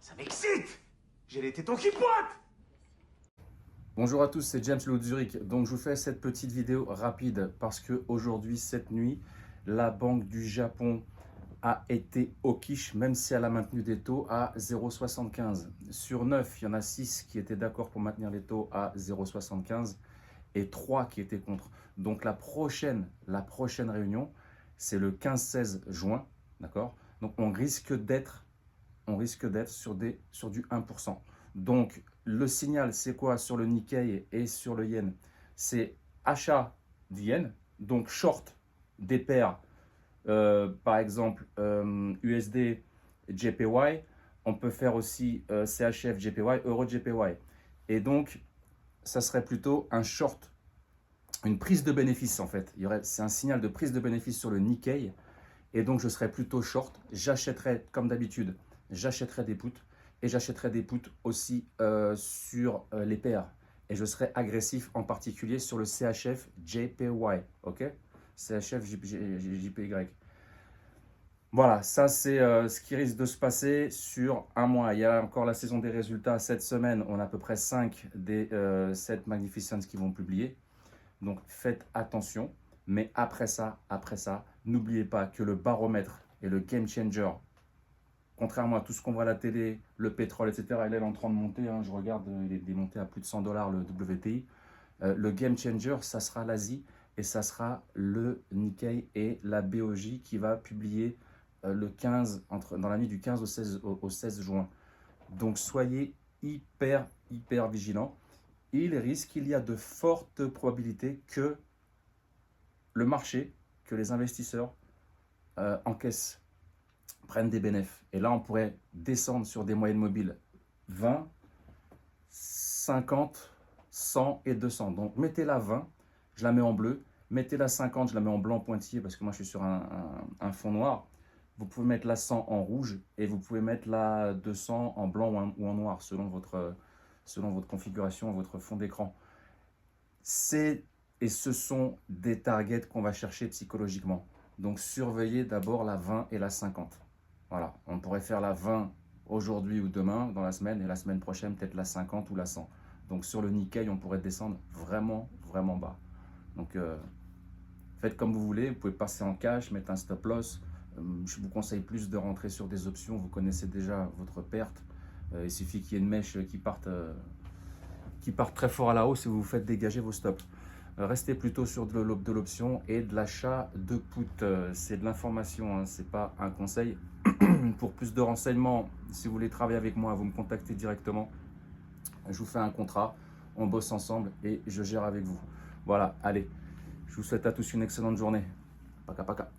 Ça m'excite. J'ai les tétons qui pointent. Bonjour à tous, c'est James Le Haut de Zurich. Donc je vous fais cette petite vidéo rapide parce que aujourd'hui, cette nuit, la Banque du Japon a été au quiche, même si elle a maintenu des taux à 0,75. Sur 9, il y en a 6 qui étaient d'accord pour maintenir les taux à 0,75 et 3 qui étaient contre. Donc la prochaine réunion, c'est le 15-16 juin, d'accord? Donc on risque d'être sur du 1%. Donc le signal, c'est quoi sur le Nikkei et sur le yen? C'est achat du yen, donc short des paires, par exemple USD JPY. On peut faire aussi CHF JPY, Euro JPY. Et donc, ça serait plutôt un short, une prise de bénéfice en fait. C'est un signal de prise de bénéfice sur le Nikkei. Et donc, je serais plutôt short. J'achèterais, comme d'habitude, j'achèterais des puts. Et j'achèterais des puts aussi sur les paires. Et je serais agressif en particulier sur le CHF JPY. Ok? CHF JPY. Voilà, ça c'est ce qui risque de se passer sur un mois. Il y a encore la saison des résultats cette semaine. On a à peu près 5 des 7 Magnificents qui vont publier. Donc faites attention. Mais après ça, n'oubliez pas que le baromètre et le game changer, contrairement à tout ce qu'on voit à la télé, le pétrole, etc., il est en train de monter. Hein, je regarde, il est monté à plus de 100 $ le WTI. Le game changer, ça sera l'Asie et ça sera le Nikkei et la BOJ qui va publier le 15, dans la nuit du 15 au 16 juin. Donc soyez hyper vigilants. Il y a de fortes probabilités que le marché, que les investisseurs encaissent, prennent des bénéfices. Et là, on pourrait descendre sur des moyennes mobiles 20, 50, 100 et 200. Donc, mettez-la 20, je la mets en bleu. Mettez-la 50, je la mets en blanc pointillé parce que moi, je suis sur un fond noir. Vous pouvez mettre la 100 en rouge et vous pouvez mettre la 200 en blanc ou en noir selon votre configuration, votre fond d'écran. Et ce sont des targets qu'on va chercher psychologiquement. Donc, surveillez d'abord la 20 et la 50. Voilà, on pourrait faire la 20 aujourd'hui ou demain dans la semaine et la semaine prochaine peut-être la 50 ou la 100. Donc, sur le Nikkei, on pourrait descendre vraiment bas. Donc, faites comme vous voulez. Vous pouvez passer en cash, mettre un stop loss. Je vous conseille plus de rentrer sur des options. Vous connaissez déjà votre perte. Il suffit qu'il y ait une mèche qui parte très fort à la hausse et vous vous faites dégager vos stops. Restez plutôt sur de l'option et de l'achat de put. C'est de l'information, hein, c'est pas un conseil. Pour plus de renseignements, si vous voulez travailler avec moi, vous me contactez directement. Je vous fais un contrat, on bosse ensemble et je gère avec vous. Voilà, allez, je vous souhaite à tous une excellente journée. Paka paka.